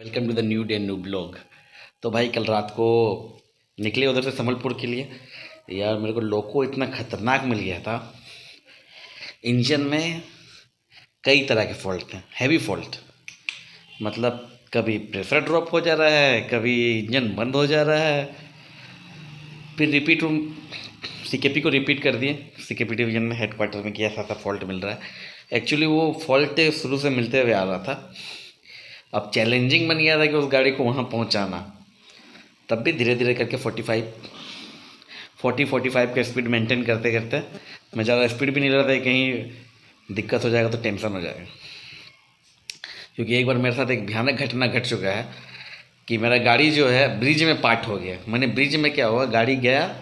Welcome to the new day new blog. तो भाई कल रात को निकले उधर से संबलपुर के लिए। यार मेरे को लोको इतना खतरनाक मिल गया था। इंजन में कई तरह के फॉल्ट थे, हैवी फॉल्ट। मतलब कभी प्रेशर ड्रॉप हो जा रहा है, कभी इंजन बंद हो जा रहा है। फिर रिपीट रूम सीकेपी को रिपीट कर दिए। सीकेपी डिवीजन में हेडक्वार्टर में किया ऐसा फॉल्ट मिल रहा है। एक्चुअली वो फॉल्ट शुरू से मिलते हुए आ रहा था। अब चैलेंजिंग बन गया था कि उस गाड़ी को वहाँ पहुँचाना। तब भी धीरे धीरे करके 45 का स्पीड मेंटेन करते करते मैं ज़्यादा स्पीड भी नहीं ले रहा था कि कहीं दिक्कत हो जाएगा तो टेंशन हो जाएगा। क्योंकि एक बार मेरे साथ एक भयानक घटना घट चुका है कि मेरा गाड़ी जो है ब्रिज में पार्ट हो गया। मैंने ब्रिज में क्या हुआ, गाड़ी गया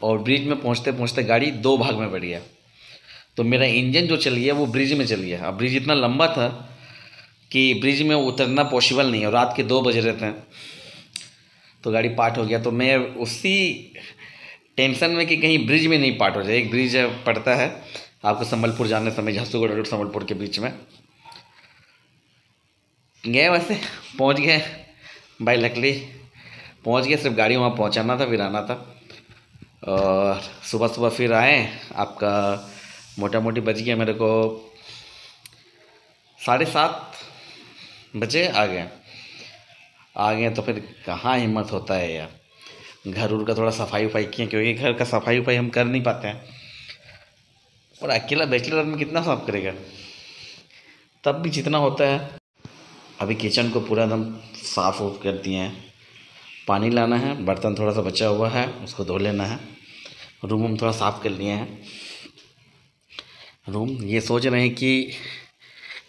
और ब्रिज में पहुंचते पहुंचते गाड़ी दो भाग में बढ़ गया। तो मेरा इंजन जो चल गया वो ब्रिज में चल गया। अब ब्रिज इतना लंबा था कि ब्रिज में उतरना पॉसिबल नहीं है। रात के 2 बज रहे थे तो गाड़ी पार्ट हो गया। तो मैं उसी टेंशन में कि कहीं ब्रिज में नहीं पार्ट हो जाए। एक ब्रिज पड़ता है आपको संबलपुर जाने समय, झांसूगढ़ और संबलपुर के बीच में। गए वैसे पहुंच गए भाई, लकली पहुंच गए। सिर्फ गाड़ी वहाँ पहुँचाना था, फिर आना था। और सुबह सुबह फिर आए। आपका मोटा मोटी बज गया मेरे को 7:30 बजे आ गए। तो फिर कहाँ हिम्मत होता है यार। घर उर का थोड़ा सफाई उफाई किए, क्योंकि घर का सफाई उफाई हम कर नहीं पाते हैं। और अकेला बैचलर आदमी कितना साफ करेगा। तब भी जितना होता है। अभी किचन को पूरा एकदम साफ उफ कर दिए हैं। पानी लाना है, बर्तन थोड़ा सा बचा हुआ है उसको धो लेना है। रूम हम थोड़ा साफ कर लिए हैं। रूम ये सोच रहे हैं कि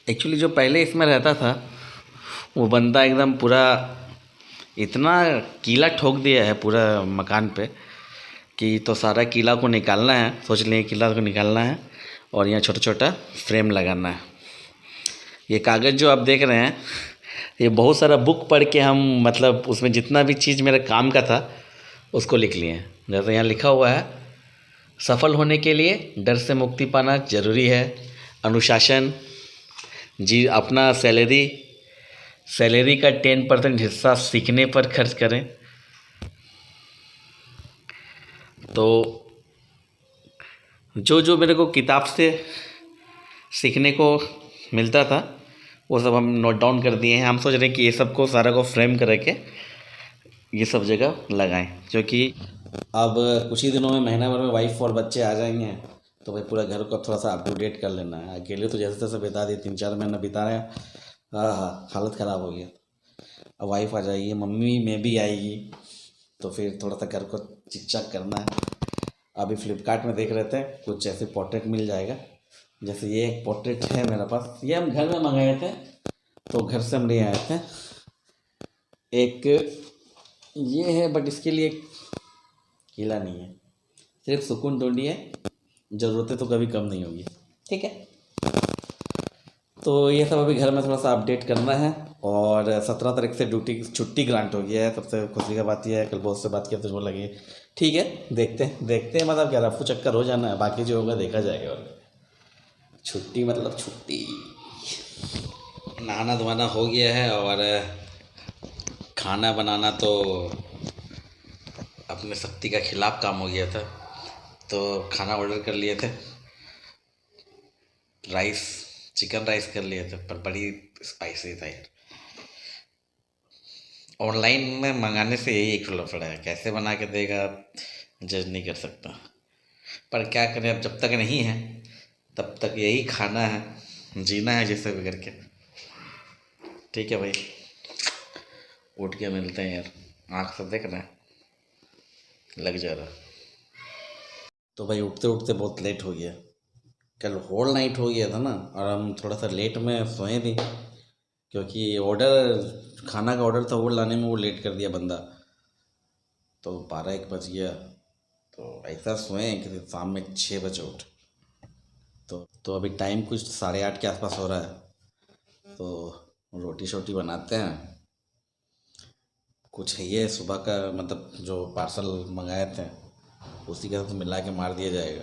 एक्चुअली जो पहले इसमें रहता था वो बंदा एकदम पूरा इतना कीला ठोक दिया है पूरा मकान पे कि तो सारा कीला को निकालना है। सोच लिए कीला को निकालना है और यहाँ छोटा छोटा फ्रेम लगाना है। ये कागज़ जो आप देख रहे हैं ये बहुत सारा बुक पढ़ के हम, मतलब उसमें जितना भी चीज़ मेरे काम का था उसको लिख लिए हैं। जैसे यहाँ लिखा हुआ है, सफल होने के लिए डर से मुक्ति पाना जरूरी है। अनुशासन, जी अपना सैलरी का 10% हिस्सा सीखने पर खर्च करें। तो जो जो मेरे को किताब से सीखने को मिलता था वो सब हम नोट डाउन कर दिए हैं। हम सोच रहे हैं कि ये सब को सारा को फ्रेम करके ये सब जगह लगाएं, क्योंकि अब कुछ ही दिनों में, महीना भर में वाइफ और बच्चे आ जाएंगे। तो भाई पूरा घर को थोड़ा सा अप टू डेट कर लेना है। अकेले तो जैसे तैसे बिता दिए, 3-4 महीना बिता रहे हैं। हाँ हाँ, हालत ख़राब हो गया। अब वाइफ आ जाएगी, मम्मी में भी आएगी, तो फिर थोड़ा सा घर को चिक चाक करना है। अभी फ्लिपकार्ट में देख रहे थे कुछ ऐसे पोर्ट्रेट मिल जाएगा। जैसे ये एक पोर्ट्रेट है मेरे पास, ये हम घर में मंगाए थे तो घर से हम ले आए थे। एक ये है बट इसके लिए कीला नहीं है, सिर्फ सुकून ढूंढिए, ज़रूरतें तो कभी कम नहीं होगी। ठीक है, तो ये सब अभी घर में थोड़ा सा अपडेट करना है। और 17 तारीख से ड्यूटी छुट्टी ग्रांट हो गया है। सबसे खुशी का बात यह है, कल बॉस से बात किया तो वो लगे ठीक है, देखते हैं मतलब क्या रफू चक्कर हो जाना है, बाकी जो होगा देखा जाएगा। और छुट्टी मतलब छुट्टी। नहाना धोना हो गया है और खाना बनाना तो अपने शक्ति का खिलाफ काम हो गया था। तो खाना ऑर्डर कर लिए थे, राइस, चिकन राइस कर लिए थे, पर बड़ी स्पाइसी था यार। ऑनलाइन में मंगाने से यही एक लफड़ा है, कैसे बना के देगा जज नहीं कर सकता। पर क्या करें, अब जब तक नहीं है तब तक यही खाना है, जीना है जैसे भी करके। ठीक है भाई, उठ के मिलते हैं यार। आँख से देख रहे हैं लग जा रहा। तो भाई उठते उठते बहुत लेट हो गया। कल होल नाइट हो गया था ना, और हम थोड़ा सा लेट में सोए भी, क्योंकि खाना का ऑर्डर था वो लाने में वो लेट कर दिया बंदा। तो 12-1 बज गया। तो ऐसा सोए कि शाम में 6 बजे उठ। तो अभी टाइम कुछ 8:30 के आसपास हो रहा है। तो रोटी शोटी बनाते हैं। कुछ है ये सुबह का, मतलब जो पार्सल मंगाए थे उसी के साथ मिला के मार दिया जाएगा।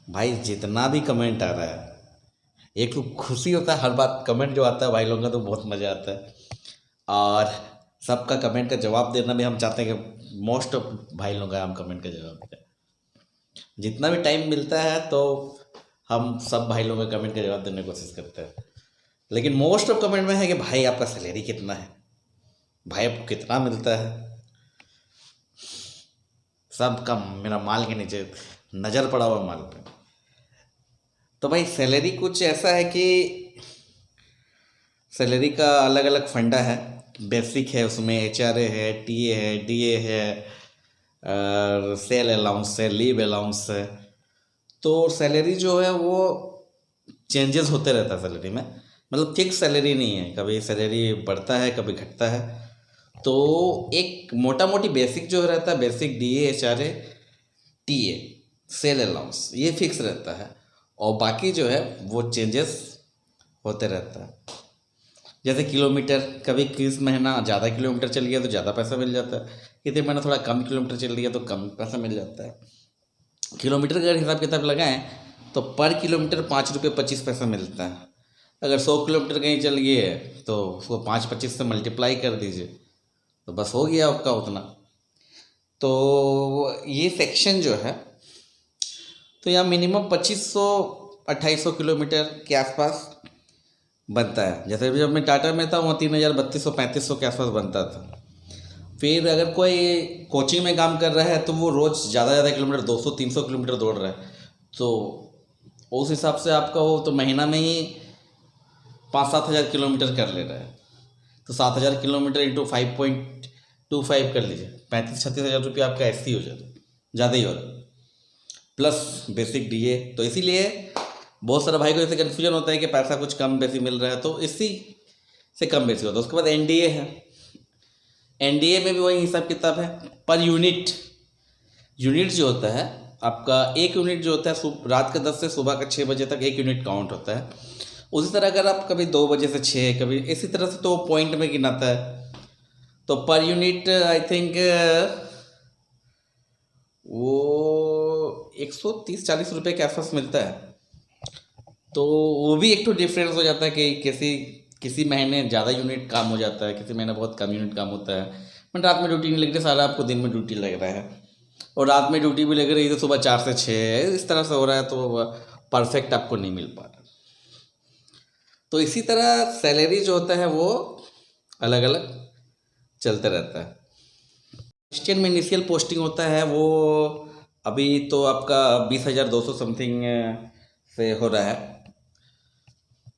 भाई जितना भी कमेंट आ रहा है, एक तो खुशी होता है हर बात, कमेंट जो आता है भाई लोगों का तो बहुत मज़ा आता है। और सबका कमेंट का जवाब देना भी हम चाहते हैं कि मोस्ट ऑफ भाई लोगों का हम कमेंट का जवाब दें। जितना भी टाइम मिलता है तो हम सब भाई लोगों के कमेंट का जवाब देने की कोशिश करते हैं। लेकिन मोस्ट ऑफ कमेंट में है कि भाई आपका सैलरी कितना है, भाई आपको कितना मिलता है। सबका मेरा माल के नीचे नज़र पड़ा हुआ माल पे। तो भाई सैलरी कुछ ऐसा है कि सैलरी का अलग अलग फंडा है। बेसिक है, उसमें HRA है, TA है, DA है, और सेल अलाउंस है, लीव अलाउंस है। तो सैलरी जो है वो चेंजेस होते रहता है सैलरी में, मतलब फिक्स सैलरी नहीं है, कभी सैलरी बढ़ता है कभी घटता है। तो एक मोटा मोटी बेसिक जो रहता है, basic DA HRA TA cell allowance, ये फिक्स रहता है। और बाकी जो है वो चेंजेस होते रहता है। जैसे किलोमीटर, कभी किस महीना ज़्यादा किलोमीटर चल गया तो ज़्यादा पैसा मिल जाता है, कितने महीना थोड़ा कम किलोमीटर चल गया तो कम पैसा मिल जाता है। किलोमीटर का अगर हिसाब किताब लगाएं तो पर किलोमीटर 5 रुपये 25 पैसा मिलता है। अगर 100 किलोमीटर कहीं चल गए तो उसको 5-25 से मल्टीप्लाई कर दीजिए तो बस हो गया आपका उतना। तो ये सेक्शन जो है, तो यहाँ मिनिमम 2500-2800 किलोमीटर के आसपास बनता है। जैसे भी जब मैं टाटा में था वहाँ 3000-3200-3500 के आसपास बनता था। फिर अगर कोई कोचिंग में काम कर रहा है तो वो रोज़ ज़्यादा किलोमीटर 200-300 किलोमीटर दौड़ रहा है, तो उस हिसाब से आपका वो तो महीना में ही 5-7 हज़ार किलोमीटर कर ले रहा है। तो 7 हज़ार किलोमीटर इंटू 5.25 कर लीजिए, 35-36 हज़ार रुपये आपका ऐसे ही हो जाता है, ज़्यादा ही हो रहा है, प्लस बेसिक DA। तो इसीलिए बहुत सारे भाई को ऐसे कन्फ्यूजन होता है कि पैसा कुछ कम बेसी मिल रहा है, तो इसी से कम बेसी होता है। उसके बाद NDA है, NDA में भी वही हिसाब किताब है। पर यूनिट जो होता है आपका, एक यूनिट जो होता है रात के 10 से सुबह के 6 बजे तक एक यूनिट काउंट होता है। उसी तरह अगर आप कभी 2 बजे से 6, कभी इसी तरह से, तो पॉइंट में गिनाता है। तो पर यूनिट आई थिंक वो 130-140 रुपये के आसपास मिलता है। तो वो भी एक तो डिफरेंस हो जाता है कि किसी महीने ज़्यादा यूनिट काम हो जाता है, किसी महीने बहुत कम यूनिट काम होता है। बट रात में ड्यूटी नहीं लग रही, सारा आपको दिन में ड्यूटी लग रहा है, और रात में ड्यूटी भी लग रही है तो सुबह 4 से 6 इस तरह से हो रहा है, तो परफेक्ट आपको नहीं मिल पा रहा। तो इसी तरह सैलरी जो होता है वो अलग अलग चलते रहता है। क्रिश्चियन में इनिशियल पोस्टिंग होता है वो अभी तो आपका 20,200 समथिंग से हो रहा है,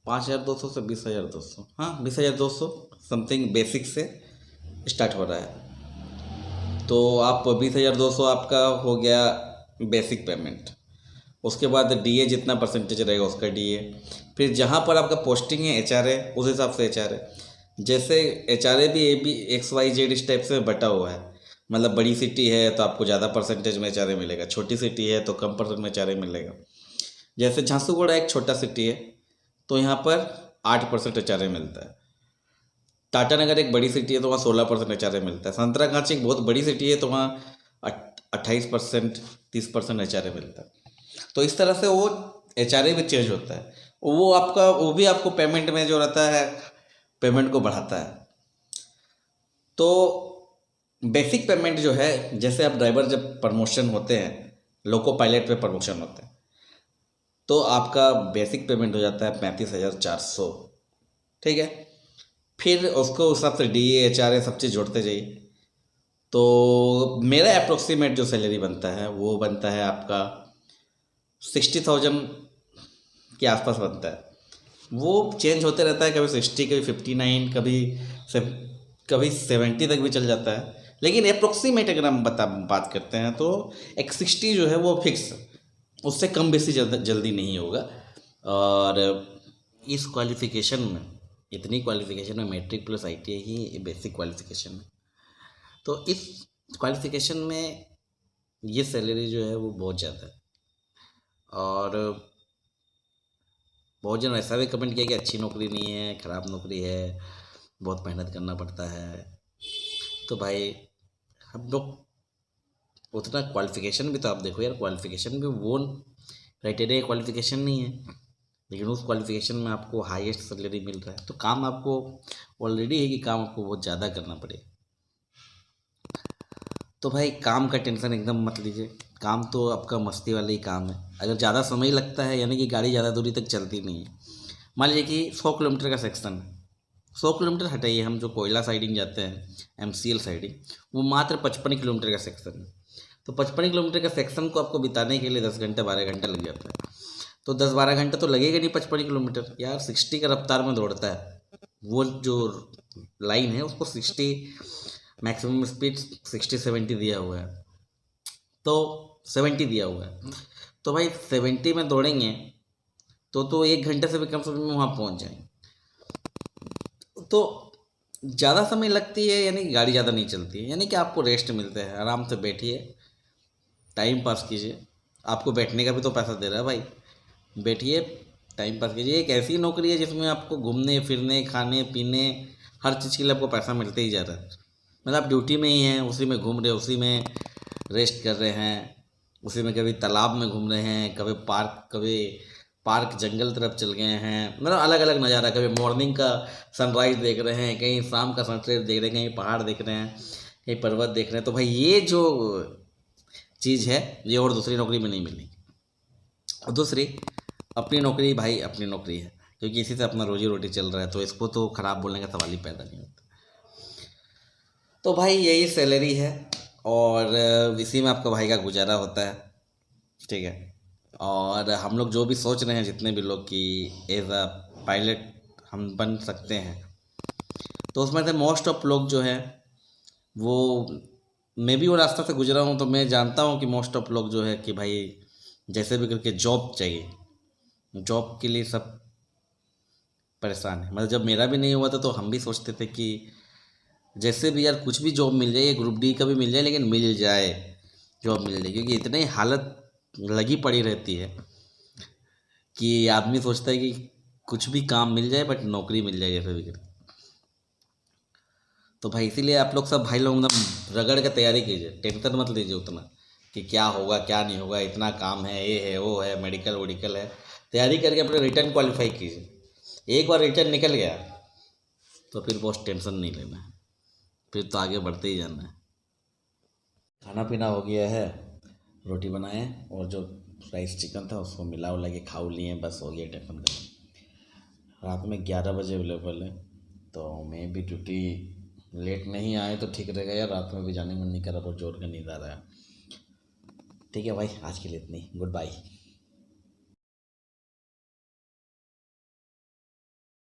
5,200 से 20,200, हाँ 20,200 समथिंग बेसिक से स्टार्ट हो रहा है। तो आप 20,200 आपका हो गया बेसिक पेमेंट। उसके बाद DA जितना परसेंटेज रहेगा उसका DA। फिर जहाँ पर आपका पोस्टिंग है HRA, उस हिसाब से HRA। जैसे HRA भी AB XYZ इस टाइप से बटा हुआ है, मतलब बड़ी सिटी है तो आपको ज़्यादा परसेंटेज में HRA मिलेगा, छोटी सिटी है तो कम परसेंट में HRA मिलेगा। जैसे झांसीगुड़ा एक छोटा सिटी है तो यहाँ पर 8% HRA मिलता है। टाटानगर एक बड़ी सिटी है तो वहाँ 16% HRA मिलता है। संतरागाछी एक बहुत बड़ी सिटी है तो वहाँ 28%, 30% HRA मिलता है। तो इस तरह से वो HRA भी चेंज होता है, वो भी आपको पेमेंट में जो रहता है पेमेंट को बढ़ाता है। तो बेसिक पेमेंट जो है, जैसे आप ड्राइवर जब प्रमोशन होते हैं, लोको पायलट पे प्रमोशन होते हैं, तो आपका बेसिक पेमेंट हो जाता है 35,400, ठीक है। फिर उसको हिसाब से DA HRA सब चीज़ जोड़ते जाइए, तो मेरा अप्रोक्सीमेट जो सैलरी बनता है वो बनता है आपका 60,000 के आसपास बनता है। वो चेंज होते रहता है, कभी 60, कभी 59, कभी 70 तक भी चल जाता है। लेकिन अप्रोक्सीमेट अगर हम बात करते हैं तो एक 60 जो है वो फिक्स, उससे कम बेसी जल्दी नहीं होगा। और इस क्वालिफ़िकेशन में, इतनी क्वालिफ़िकेशन में मैट्रिक प्लस ITI ही बेसिक क्वालिफ़िकेशन है। तो इस क्वालिफ़िकेशन में ये सैलरी जो है वो बहुत ज़्यादा है। और बहुत जन ऐसा भी कमेंट किया कि अच्छी नौकरी नहीं है, ख़राब नौकरी है, बहुत मेहनत करना पड़ता है। तो भाई हम लोग उतना क्वालिफ़िकेशन भी तो आप देखो यार, क्वालिफ़िकेशन भी वो क्राइटेरिया क्वालिफ़िकेशन नहीं है। लेकिन उस क्वालिफिकेशन में आपको हाईएस्ट सैलरी मिल रहा है, तो काम आपको ऑलरेडी है कि काम आपको बहुत ज़्यादा करना पड़े। तो भाई काम का टेंशन एकदम मत लीजिए, काम तो आपका मस्ती वाला ही काम है। अगर ज़्यादा समय लगता है यानी कि गाड़ी ज़्यादा दूरी तक चलती नहीं है, मान लीजिए कि 100 किलोमीटर का सेक्शन है, 100 किलोमीटर हटाइए, हम जो कोयला साइडिंग जाते हैं MCL साइडिंग, वो मात्र 55 किलोमीटर का सेक्शन है। तो 55 किलोमीटर का सेक्शन को आपको बिताने के लिए 10 घंटे 12 घंटा लग जाता है। तो 10-12 घंटा तो लगेगा नहीं 55 किलोमीटर यार, 60 का रफ्तार में दौड़ता है वो जो लाइन है, उसको 60 मैक्सिमम स्पीड 60-70 दिया हुआ है, तो 70 दिया हुआ है। तो भाई 70 में दौड़ेंगे तो 1 घंटे से भी कम समय में वहाँ पहुँच जाएंगे। तो ज़्यादा समय लगती है यानी कि गाड़ी ज़्यादा नहीं चलती है, यानी कि आपको रेस्ट मिलता है, आराम से बैठिए, टाइम पास कीजिए। आपको बैठने का भी तो पैसा दे रहा है भाई, बैठिए टाइम पास कीजिए। एक ऐसी नौकरी है जिसमें आपको घूमने फिरने खाने पीने हर चीज़ के लिए आपको पैसा मिलते ही जा रहा है। मतलब आप ड्यूटी में ही हैं, उसी में घूम रहे हैं, उसी में रेस्ट कर रहे हैं, उसी में कभी तालाब में घूम रहे हैं, कभी पार्क जंगल तरफ चल गए हैं, मतलब अलग अलग नज़ारा, कभी मॉर्निंग का सनराइज़ देख रहे हैं, कहीं शाम का सनसेट देख रहे हैं, कहीं पहाड़ देख रहे हैं, कहीं पर्वत देख रहे हैं। तो भाई ये जो चीज़ है ये और दूसरी नौकरी में नहीं मिलेगी। और दूसरी, अपनी नौकरी भाई अपनी नौकरी है, क्योंकि इसी से अपना रोजी रोटी चल रहा है, तो इसको तो ख़राब बोलने का सवाल ही पैदा नहीं होता। तो भाई यही सैलरी है और इसी में आपका भाई का गुजारा होता है, ठीक है। और हम लोग जो भी सोच रहे हैं, जितने भी लोग कि एज अ पायलट हम बन सकते हैं, तो उसमें से मोस्ट ऑफ लोग जो है वो, मैं भी वो रास्ता से गुजरा हूँ, तो मैं जानता हूँ कि मोस्ट ऑफ लोग जो है कि भाई जैसे भी करके जॉब चाहिए, जॉब के लिए सब परेशान है। मतलब जब मेरा भी नहीं हुआ था तो हम भी सोचते थे कि जैसे भी यार कुछ भी जॉब मिल जाए, ये ग्रुप डी का भी मिल जाए, लेकिन मिल जाए, जॉब मिल जाए, क्योंकि इतनी हालत लगी पड़ी रहती है कि आदमी सोचता है कि कुछ भी काम मिल जाए बट नौकरी मिल जाए जैसे भी करके। तो भाई इसीलिए आप लोग सब भाई लोग एकदम रगड़ के तैयारी कीजिए, टेंशन मत लीजिए उतना कि क्या होगा क्या नहीं होगा, इतना काम है, ये है वो है, मेडिकल वोडिकल है। तैयारी करके अपने रिटर्न क्वालिफाई कीजिए। एक बार रिटर्न निकल गया तो फिर बहुत टेंशन नहीं लेना है, फिर तो आगे बढ़ते ही जाना है। खाना पीना हो गया है, रोटी बनाए और जो राइस चिकन था उसको मिला उला के खा लिए, बस हो गया टिफिन का। रात में 11 बजे अवेलेबल है, तो मैं भी ड्यूटी लेट नहीं आए तो ठीक रहेगा यार, रात में भी जाने मन नहीं कर रहा, बहुत जोर का नींद आ रहा है। ठीक है भाई, आज के लिए इतनी, गुड बाय।